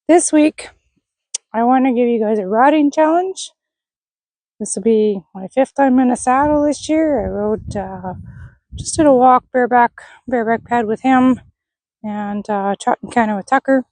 This week, I want to give you guys a riding challenge. This will be my 5th time in a saddle this year. I rode, just did a walk bareback pad with him and trotting kind of with Tucker,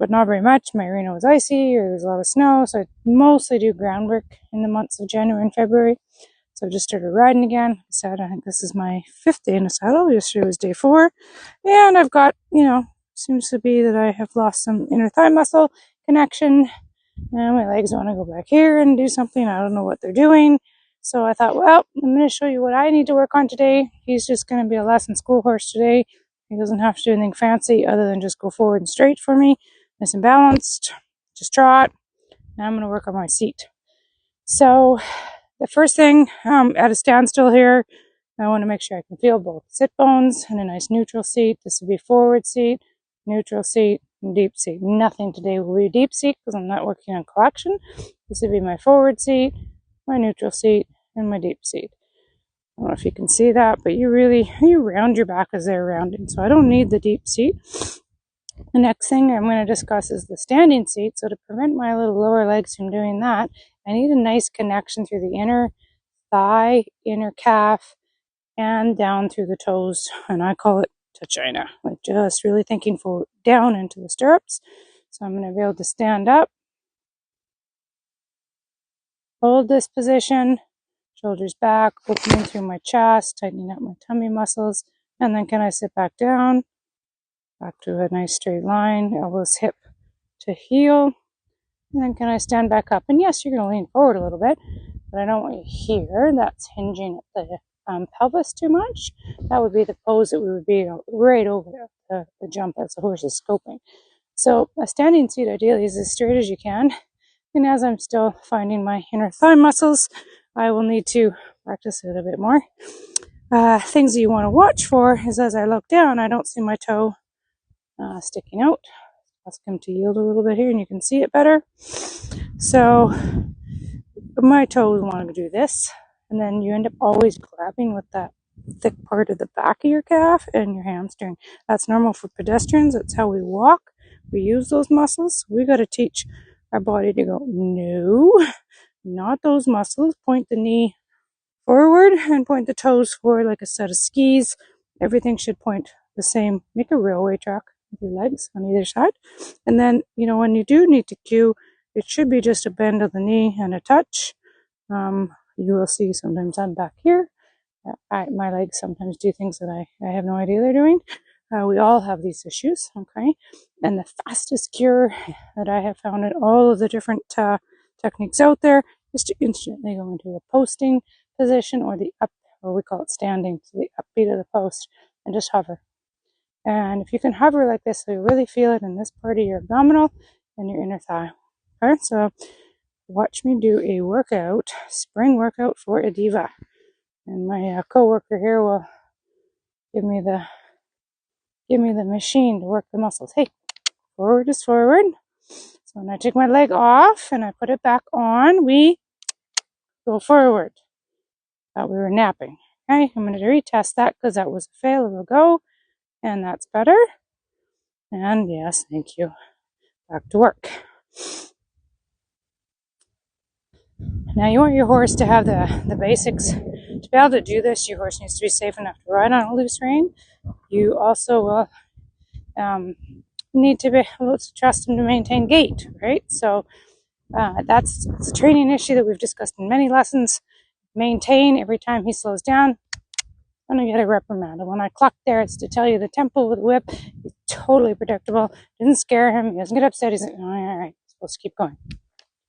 but not very much. My arena was icy, or there was a lot of snow, so I mostly do groundwork in the months of January and February. So I just started riding again. I said, I think this is my 5th day in a saddle. Yesterday was day 4, and I've got, seems to be that I have lost some inner thigh muscle connection, and my legs want to go back here and do something. I don't know what they're doing. So I thought, well, I'm going to show you what I need to work on today. He's just going to be a lesson school horse today. He doesn't have to do anything fancy other than just go forward and straight for me, nice and balanced, just trot. And I'm going to work on my seat. So the first thing, at a standstill here, I want to make sure I can feel both sit bones and a nice neutral seat. This would be forward seat, neutral seat, and deep seat. Nothing today will be deep seat because I'm not working on collection. This would be my forward seat, my neutral seat, and my deep seat. I don't know if you can see that, but you round your back as they're rounding. So I don't need the deep seat. The next thing I'm going to discuss is the standing seat. So to prevent my little lower legs from doing that, I need a nice connection through the inner thigh, inner calf, and down through the toes. And I call it tachina, like just really thinking forward down into the stirrups. So I'm going to be able to stand up, hold this position, shoulders back, opening through my chest, tightening up my tummy muscles, and then can I sit back down, back to a nice straight line, elbows hip to heel, and then can I stand back up? And yes, you're going to lean forward a little bit, but I don't want you here. That's hinging at the pelvis too much. That would be the pose that we would be right over the jump as the horse is scoping. So a standing seat ideally is as straight as you can. And as I'm still finding my inner thigh muscles, I will need to practice it a bit more. Things that you want to watch for is as I look down, I don't see my toe sticking out. Ask him to yield a little bit here and you can see it better. So my toes want to do this, and then you end up always grabbing with that thick part of the back of your calf and your hamstring. That's normal for pedestrians. That's how we walk. We use those muscles. We got to teach our body to go, no, not those muscles. Point the knee forward and point the toes forward like a set of skis. Everything should point the same. Make a railway track with your legs on either side. And then, when you do need to cue, it should be just a bend of the knee and a touch. You will see sometimes I'm back here. My legs sometimes do things that I have no idea they're doing. We all have these issues, okay? And the fastest cure that I have found in all of the different techniques out there is to instantly go into a posting position or we call it standing, so the upbeat of the post, and just hover. And if you can hover like this, so you really feel it in this part of your abdominal and your inner thigh. Okay, so watch me do a workout, spring workout for a diva. And my co-worker here will give me the machine to work the muscles. Hey, forward is forward. So when I take my leg off and I put it back on, we go forward. Thought we were napping. Okay, I'm going to retest that because that was a fail. It'll go, and that's better. And yes, thank you. Back to work. Now you want your horse to have the basics. To be able to do this, your horse needs to be safe enough to ride on a loose rein. You also will need to be able to trust him to maintain gait, right? So that's a training issue that we've discussed in many lessons. Maintain every time he slows down. I'm going to get a reprimand. And when I cluck there, it's to tell you the tempo with the whip. He's totally predictable. Didn't scare him. He doesn't get upset. He's like, all right, supposed to keep going.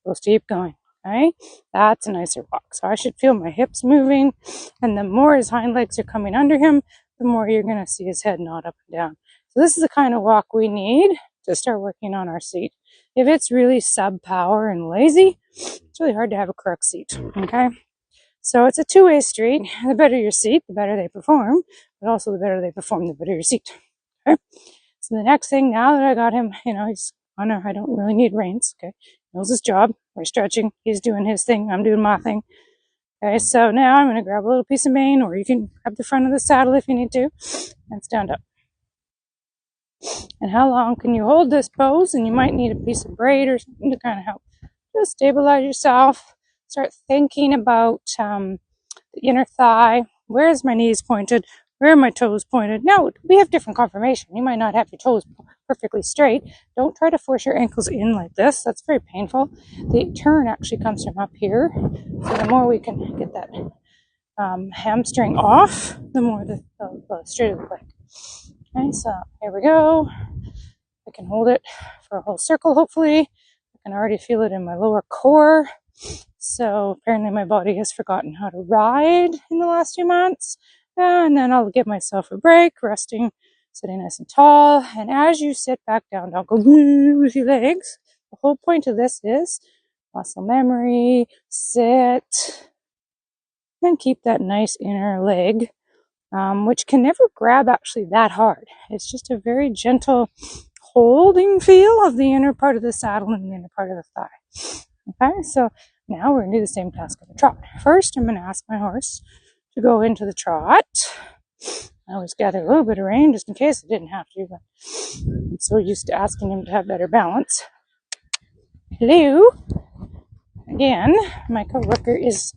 Supposed to keep going. Okay? That's a nicer walk. So I should feel my hips moving. And the more his hind legs are coming under him, the more you're going to see his head nod up and down. So this is the kind of walk we need to start working on our seat. If it's really sub-power and lazy, it's really hard to have a correct seat. Okay? So it's a two-way street. The better your seat, the better they perform. But also the better they perform, the better your seat. Okay? So the next thing, now that I got him, he's on I don't really need reins. Okay? He knows his job. We're stretching. He's doing his thing. I'm doing my thing. Okay, so now I'm going to grab a little piece of mane, or you can grab the front of the saddle if you need to, and stand up. And how long can you hold this pose? And you might need a piece of braid or something to kind of help just stabilize yourself. Start thinking about the inner thigh. Where is my knees pointed? Where are my toes pointed? Now, we have different conformation. You might not have your toes perfectly straight. Don't try to force your ankles in like this. That's very painful. The turn actually comes from up here. So the more we can get that hamstring off, the more the straighter the leg. Okay, so here we go. I can hold it for a whole circle, hopefully. I can already feel it in my lower core. So apparently my body has forgotten how to ride in the last few months. And then I'll give myself a break, resting, sitting nice and tall. And as you sit back down, don't go with your legs. The whole point of this is muscle memory, sit, and keep that nice inner leg, which can never grab actually that hard. It's just a very gentle holding feel of the inner part of the saddle and the inner part of the thigh. Okay, so now we're going to do the same task of a trot. First, I'm going to ask my horse to go into the trot. I always gather a little bit of rein just in case I didn't have to, but I'm so used to asking him to have better balance. Hello. Again, my coworker is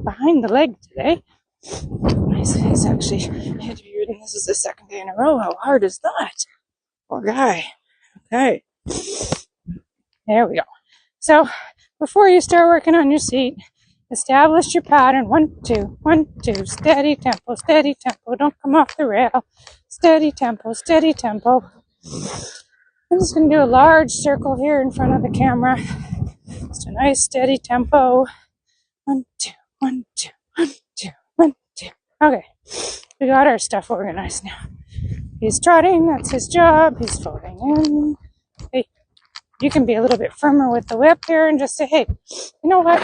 behind the leg today. He's actually interviewed, and this is the second day in a row. How hard is that? Poor guy. Okay. There we go. So, before you start working on your seat, establish your pattern. 1, 2, 1, 2. Steady tempo, steady tempo. Don't come off the rail. Steady tempo, steady tempo. I'm just going to do a large circle here in front of the camera. Just a nice steady tempo. 1, 2, 1, 2, 1, 2, 1, 2. Okay, we got our stuff organized now. He's trotting, that's his job. He's folding in. Hey, you can be a little bit firmer with the whip here and just say, hey, you know what?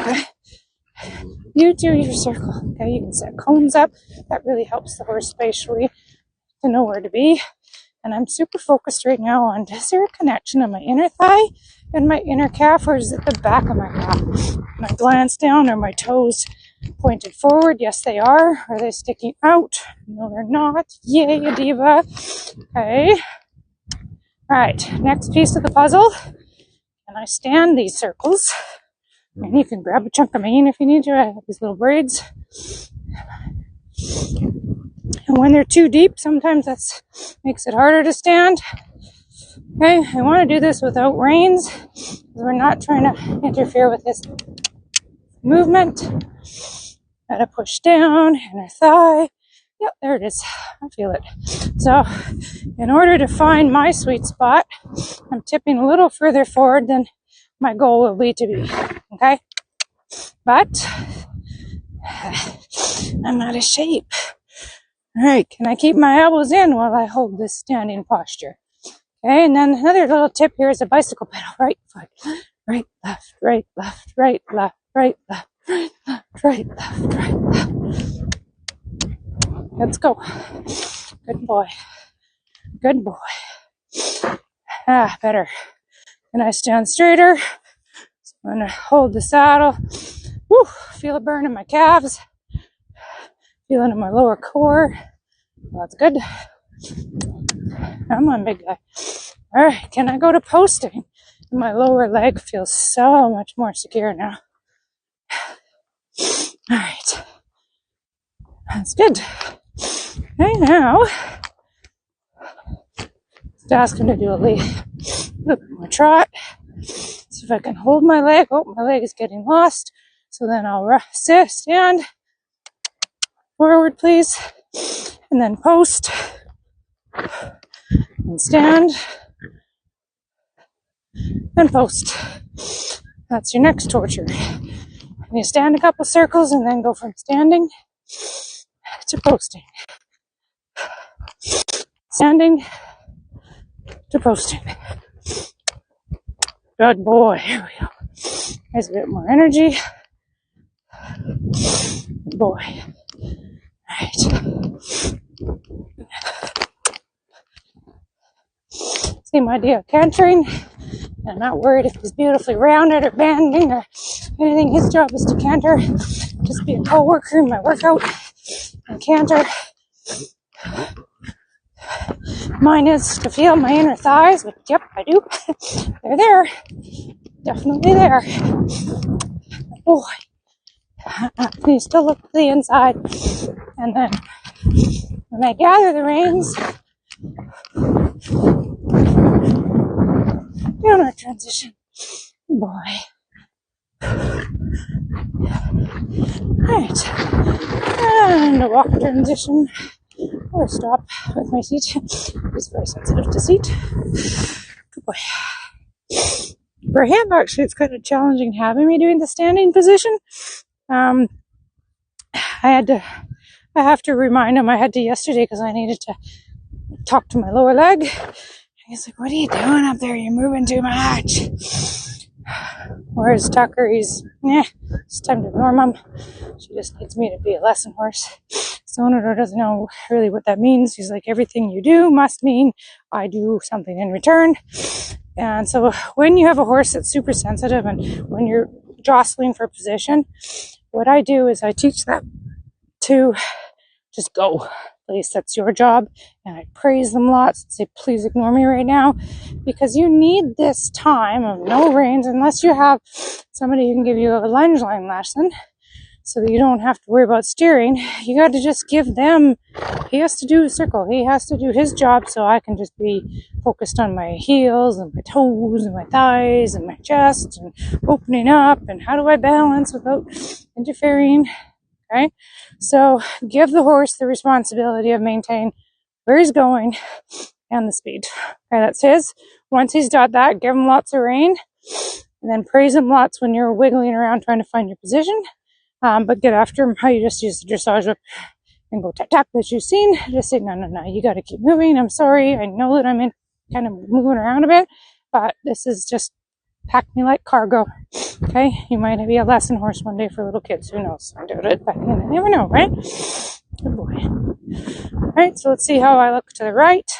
You do your circle. Okay, you can set cones up. That really helps the horse spatially to know where to be. And I'm super focused right now on, is there a connection on my inner thigh and my inner calf, or is it the back of my calf? When I glance down, are my toes pointed forward? Yes, they are. Are they sticking out? No, they're not. Yay, a diva. Okay. All right, next piece of the puzzle. And I stand these circles. And you can grab a chunk of mane if you need to. I have these little braids. And when they're too deep, sometimes that makes it harder to stand. Okay, I want to do this without reins, because we're not trying to interfere with this movement. Gotta push down, inner thigh. Yep, there it is. I feel it. So, in order to find my sweet spot, I'm tipping a little further forward than my goal will be to be. Okay? But, I'm out of shape. Alright, can I keep my elbows in while I hold this standing posture? Okay, and then another little tip here is a bicycle pedal. Right foot, right, left, right, left, right, left, right, left, right, left, right, left, right, left. Let's go. Good boy. Good boy. Better. Can I stand straighter? So I'm going to hold the saddle. Woo, feel a burn in my calves. Feel it in my lower core. Well, that's good. Come on, big guy. All right, can I go to posting? My lower leg feels so much more secure now. All right. That's good. Okay, now, just ask him to do a little more trot. See if I can hold my leg. Oh, my leg is getting lost. So then I'll sit, stand, forward, please, and then post, and stand, and post. That's your next torture. You stand a couple circles and then go from standing to posting. Standing to posting. Good boy. Here we go. There's a bit more energy. Good boy. Alright. Same idea of cantering. I'm not worried if he's beautifully rounded or bending or anything. His job is to canter. Just be a co-worker in my workout and canter. Mine is to feel my inner thighs, but yep, I do. They're there. Definitely there. Boy, you still look to the inside. And then when I gather the reins, down our transition. Boy. Right. And a walk transition. Or a stop with my seat. It's very sensitive to seat. Good boy. For him, actually, it's kind of challenging having me doing the standing position. I have to remind him. I had to yesterday because I needed to talk to my lower leg. He's like, "What are you doing up there? You're moving too much." Whereas Tucker, it's time to ignore Mom. She just needs me to be a lesson horse. Sonador doesn't know really what that means. He's like, everything you do must mean I do something in return. And so when you have a horse that's super sensitive and when you're jostling for position, what I do is I teach them to just go. Please, that's your job. And I praise them lots and say, please ignore me right now, because you need this time of no reins unless you have somebody who can give you a lunge line lesson so that you don't have to worry about steering. You got to just give them, he has to do a circle. He has to do his job so I can just be focused on my heels and my toes and my thighs and my chest and opening up and how do I balance without interfering. Okay, so give the horse the responsibility of maintaining where he's going and the speed. Okay, that's his. Once he's got that, give him lots of rein and then praise him lots when you're wiggling around trying to find your position. But get after him how you just use the dressage whip and go tap tap that you've seen. Just say, no, you got to keep moving. I'm sorry. I know that I'm kind of moving around a bit, but this is just pack me like cargo. Okay, you might be a lesson horse one day for little kids. Who knows? I doubt it, but you never know, right? Good boy. All right, so let's see how I look to the right.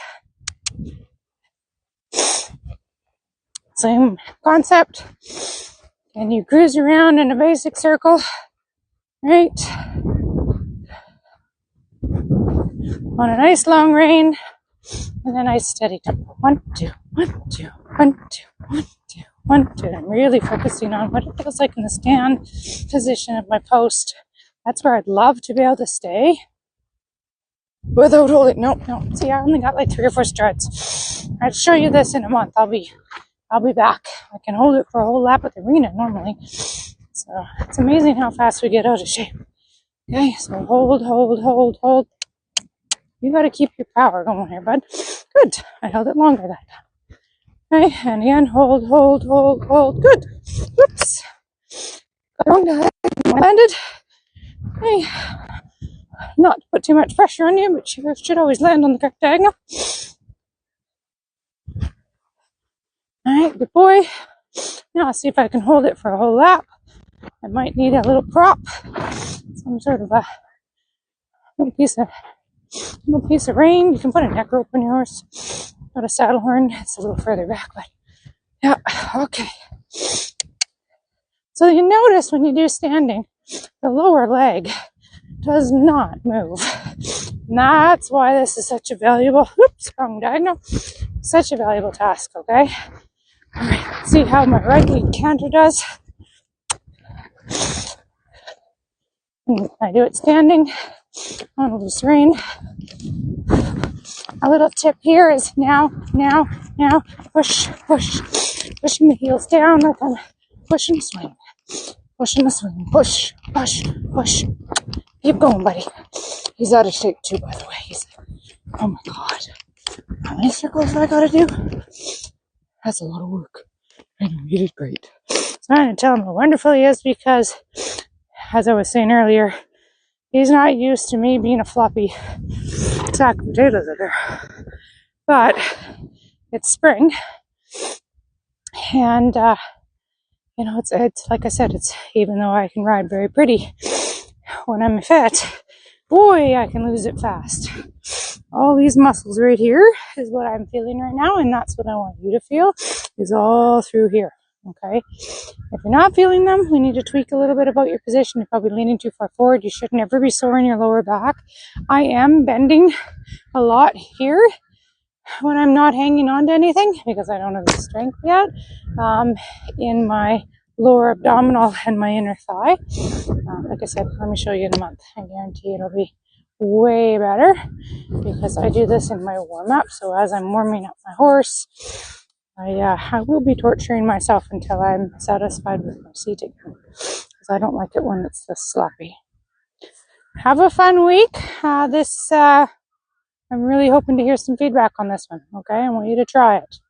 Same concept. And you cruise around in a basic circle, right? On a nice long rein and a nice steady tempo. 1, 2, 1, 2, 1, 2, 1, 2. 1, 2. I'm really focusing on what it feels like in the stand position of my post. That's where I'd love to be able to stay without holding. No. See, I only got like 3 or 4 strides. I'll show you this in a month. I'll be back. I can hold it for a whole lap at the arena normally. So it's amazing how fast we get out of shape. Okay, so hold. You got to keep your power going here, bud. Good. I held it longer that time. Okay, and again, hold. Good. Whoops. Got wrong dive. Landed. Okay. Not to put too much pressure on you, but you should always land on the correct diagonal. Alright, good boy. Now I'll see if I can hold it for a whole lap. I might need a little prop. Some sort of a little piece of rein. You can put a neck rope on your horse. Not a saddle horn. It's a little further back, but yeah, okay. So you notice when you do standing, the lower leg does not move. And that's why this is such a valuable, wrong diagonal, such a valuable task, okay? All right, let's see how my right lead canter does. I do it standing on a loose rein. A little tip here is now, push, pushing the heels down, like I'm pushing the swing, push. Keep going, buddy. He's out of shape too, by the way. Oh my God. How many circles do I gotta do? That's a lot of work. I know, you did great. So I'm going to tell him how wonderful he is because, as I was saying earlier, he's not used to me being a floppy sack of potatoes out there. But it's spring. And, it's like I said, it's even though I can ride very pretty when I'm fit, boy, I can lose it fast. All these muscles right here is what I'm feeling right now, and that's what I want you to feel, is all through here, okay? If you're not feeling them, we need to tweak a little bit about your position. You're probably leaning too far forward. You should never be sore in your lower back. I am bending a lot here, when I'm not hanging on to anything because I don't have the strength yet in my lower abdominal and my inner thigh. Like I said, let me show you in a month. I guarantee it'll be way better because I do this in my warm-up. So as I'm warming up my horse, I will be torturing myself until I'm satisfied with my seat again because I don't like it when it's this sloppy. Have a fun week. I'm really hoping to hear some feedback on this one. Okay, I want you to try it.